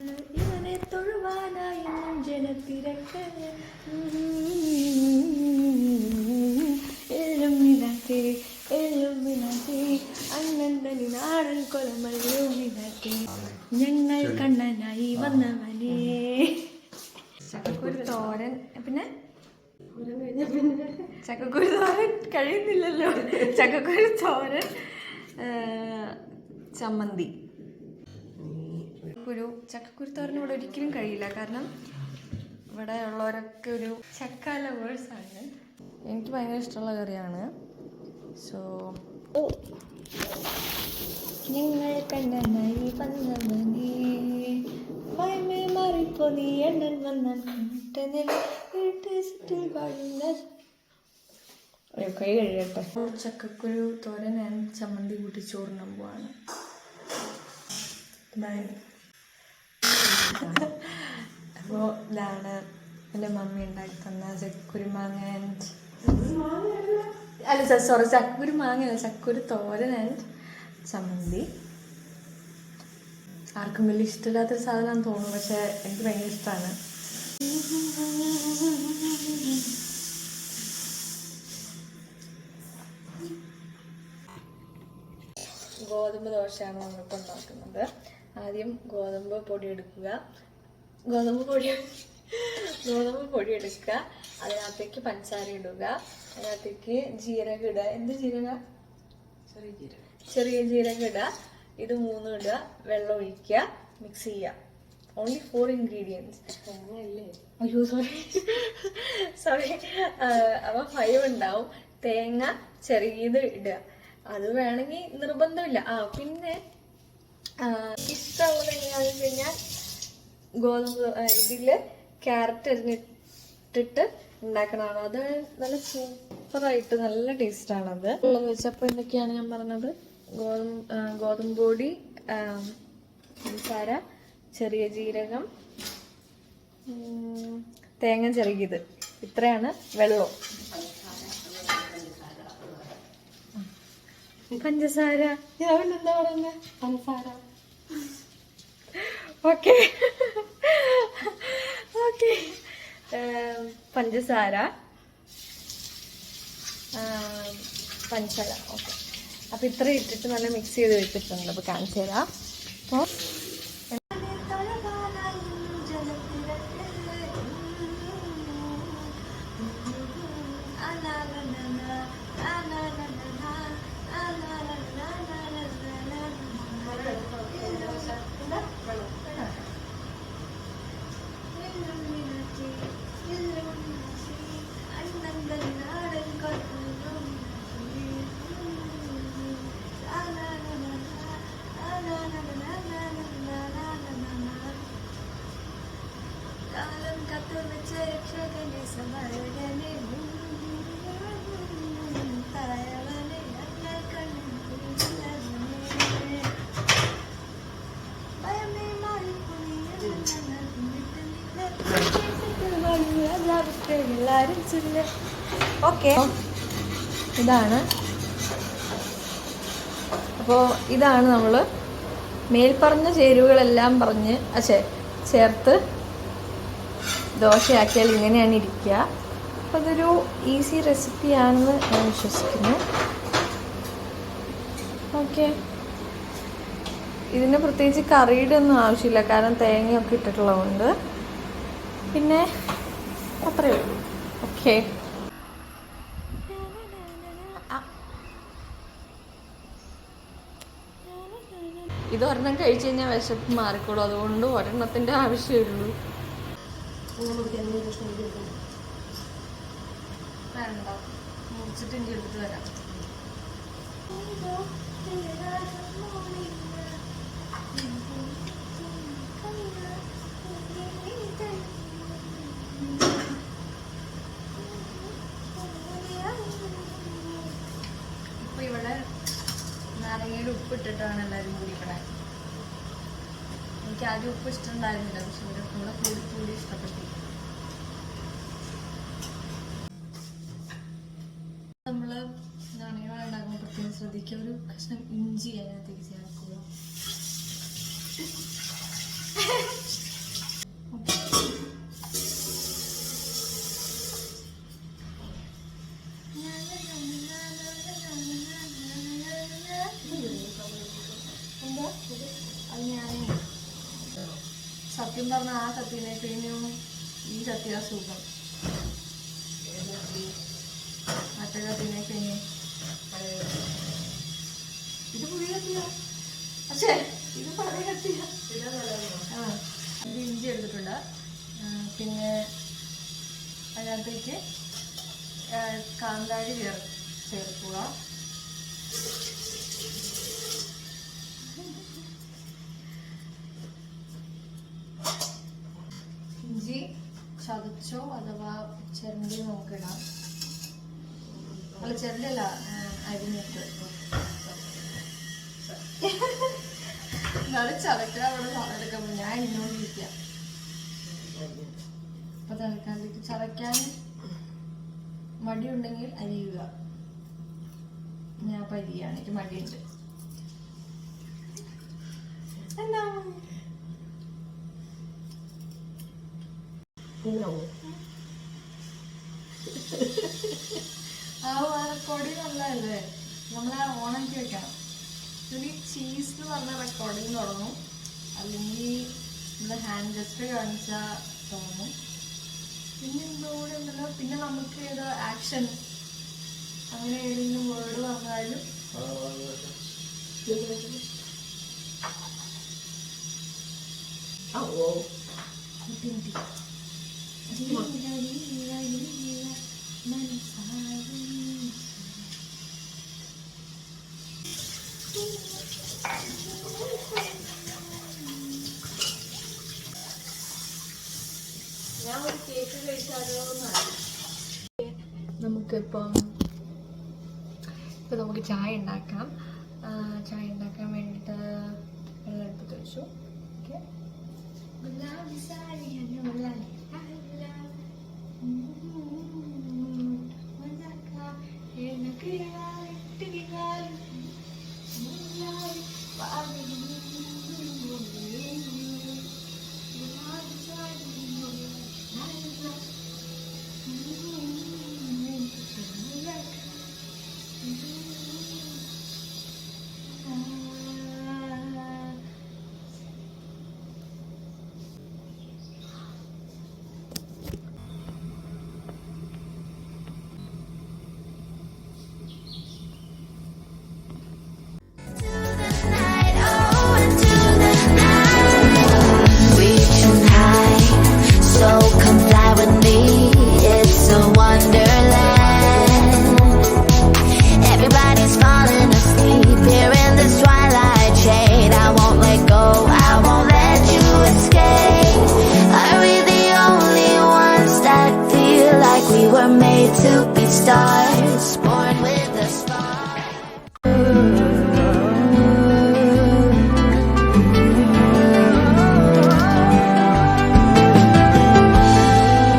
ഇവനെ തൊഴുവാനായും ജനത്തിരക്ക് എല്ലുമിനാത്തി എല്ലുമിനാത്തി അണ്ണന്തനി നാടൻ കൊലമല്ലുമിനാത്തി ഞങ്ങൾ കണ്ണനായി വന്നവനെ. ചക്കക്കുരു തോരൻ. പിന്നെ ചക്കക്കുരു തോരൻ കഴിയുന്നില്ലല്ലോ. ചക്കക്കുരു തോരൻ, ചമ്മന്തി. ചക്കക്കുരു തോരൻ ഇവിടെ ഒരിക്കലും കഴിയില്ല, കാരണം ഇവിടെ ഉള്ളവരൊക്കെ ഒരു ചക്ക ലവേഴ്സാണ്. എനിക്ക് ഭയങ്കര ഇഷ്ടമുള്ള കറിയാണ്. സോ ഞങ്ങൾ കണ്ണനായി വന്നവനെ വയമേ മാറിപ്പോ നീ എണ്ണൻ വന്നാൽ കൈ കഴിയട്ടെ. ചക്കക്കുരു തോരൻ ചമ്മന്തി കൂട്ടി ചോറിനാൻ പോവാണ്. അപ്പോൾ ഇതാണ് എൻ്റെ മമ്മി ഉണ്ടാക്കി തന്ന ചക്കക്കുരു മാങ്ങ ചക്കക്കുരു മാങ്ങ ചക്കക്കുരു തോരൻ ആൻഡ് ചമ്മന്തി. ആർക്കും വലിയ ഇഷ്ടമില്ലാത്തൊരു സാധനമാണെന്ന് തോന്നുന്നു, പക്ഷെ എനിക്ക് ഭയങ്കര ഇഷ്ടമാണ്. ഗോതമ്പ് ദോശയാണ് നമ്മളിപ്പോൾ ഉണ്ടാക്കുന്നത്. ആദ്യം ഗോതമ്പ് പൊടി എടുക്കുക. ഗോതമ്പ് പൊടി എടുക്കുക. അതിനകത്തേക്ക് പഞ്ചസാര ഇടുക. അതിനകത്തേക്ക് ജീരകം ഇടുക. എന്ത് ജീരകം? ചെറിയ ജീരകം ഇടുക. ഇത് 3 ഇടുക. വെള്ളം ഒഴിക്കുക. മിക്സ് ചെയ്യുക. Only 4 ingredients. അയ്യോ സോറി. അപ്പോൾ 5 ഉണ്ടാവും. തേങ്ങ ചെറിയത് ഇടുക. അത് വേണമെങ്കിൽ നിർബന്ധമില്ല. പിന്നെ ഇഷ്ടമുള്ളത് എങ്ങനെയാണെന്ന് വെച്ച് കഴിഞ്ഞാൽ ഗോതമ്പ് ഇതില് ക്യാരറ്റ് അരിഞ്ഞിട്ടിട്ട് ഉണ്ടാക്കണതാണ്. അത് നല്ല സൂപ്പറായിട്ട് നല്ല ടേസ്റ്റാണത് ഉള്ളത് വെച്ചപ്പോൾ എന്തൊക്കെയാണ് ഞാൻ പറഞ്ഞത്? ഗോതമ്പ് പൊടി, പഞ്ചസാര, ചെറിയ ജീരകം, തേങ്ങ ചെറിയത്, ഇത്രയാണ്. വെള്ളം, പഞ്ചസാര. ഞാൻ എന്താ പറയുന്നത്? പഞ്ചസാര. ഓക്കെ പഞ്ചസാര. ഓക്കെ. അപ്പം ഇത്ര ഇട്ടിട്ട് നല്ല മിക്സ് ചെയ്ത് വെച്ചിട്ടുണ്ട്. അപ്പോൾ കാണിച്ചു തരാം. അപ്പോൾ എല്ലാവരും ഓക്കെ. ഇതാണ്. അപ്പോൾ ഇതാണ് നമ്മൾ മേൽപ്പറഞ്ഞ ചേരുവകളെല്ലാം ചേർത്ത് ദോശയാക്കിയാൽ ഇങ്ങനെയാണ് ഇരിക്കുക. അപ്പോൾ അതൊരു ഈസി റെസിപ്പിയാണെന്ന് ഞാൻ വിശ്വസിക്കുന്നു. ഓക്കെ. ഇതിന് പ്രത്യേകിച്ച് കറിയുടെ ഒന്നും ആവശ്യമില്ല, കാരണം തേങ്ങയൊക്കെ ഇട്ടിട്ടുള്ളതുകൊണ്ട്. പിന്നെ അത്രയേ ഉള്ളൂ. ഓക്കെ. ഇത് ഒരെണ്ണം കഴിച്ചു കഴിഞ്ഞാൽ വിശപ്പ് മാറിക്കോളൂ. അതുകൊണ്ട് ഒരെണ്ണത്തിൻ്റെ ആവശ്യമുള്ളൂ. വേണ്ട, മുറിച്ചിട്ട് എനിക്ക് എടുത്തിട്ട് വരാം. ഇപ്പൊ ഇവിടെ നാരങ്ങയിൽ ഉപ്പിട്ടിട്ടാണ് എല്ലാവരും കുടിക്കണേ. എനിക്ക് ആദ്യം ഉപ്പ് ഇഷ്ടമുണ്ടായിരുന്നില്ല, പക്ഷെ ഇവരൊക്കെ കൂടെ കൂടി ഇഷ്ടപ്പെട്ടു. നമ്മള് നാണയങ്ങൾ ഉണ്ടാക്കുമ്പോൾ പ്രത്യേകം ശ്രദ്ധിക്കുക. ഒരു കഷ്ണം ഇഞ്ചി അതിനകത്തേക്ക് ചേർക്കുക. സത്യം പറഞ്ഞ ആ കത്തിനെ കഴിഞ്ഞും ഈ കത്തിയാ സുഖം. മറ്റേ കത്തിനെ കഴിഞ്ഞ് ഇത് പുതിയ കത്തിയ, പക്ഷേ ഇത് പഴയ കത്തിയ. ആ ഇത് ഇഞ്ചി എടുത്തിട്ടുണ്ട്. പിന്നെ അതിനകത്തേക്ക് കാന്താരി ചേർക്കുക. ഇഞ്ചി ചതച്ചോ അഥവാ ചിരണ്ടി നോക്കിടാം. അല്ല ചിരണ്ടല്ല, അരിഞ്ഞിട്ട്. എന്നാലും ചതക്കാൻ അവിടെ സാധനം എടുക്കാൻ ഞാൻ ഇന്നോണ്ടിരിക്കാം. അപ്പൊ തൽക്കാലത്തേക്ക് ചതക്കാൻ മടിയുണ്ടെങ്കിൽ അരിയുക. ഞാൻ ഇപ്പൊ അരിയാണ്, എനിക്ക് മടിയുണ്ട്. എന്നാ ആ റെക്കോർഡിങ് നല്ലതല്ലേ, നമ്മളെ ഓണാക്കി വെക്കണം. ഇതിൽ ചീസ് എന്ന് പറഞ്ഞ റെക്കോർഡിങ് തുടങ്ങും, അല്ലെങ്കിൽ നമ്മുടെ ഹാൻഡ് ജസ്റ്റ് കാണിച്ചാൽ തോന്നും. പിന്നെ എന്തോടെ ഉണ്ടല്ലോ, പിന്നെ നമുക്ക് ഏതോ ആക്ഷൻ അങ്ങനെ ഏതെങ്കിലും വേർഡ് പറഞ്ഞാലും ഞാൻ ഒരു കേക്ക് കഴിച്ചാലോ എന്നാണ്. നമുക്കിപ്പം നമുക്ക് ചായ ഉണ്ടാക്കാം. ചായ ഉണ്ടാക്കാൻ വേണ്ടിയിട്ട് വെള്ളം എടുത്ത് വെച്ചു. Okay, to be stars.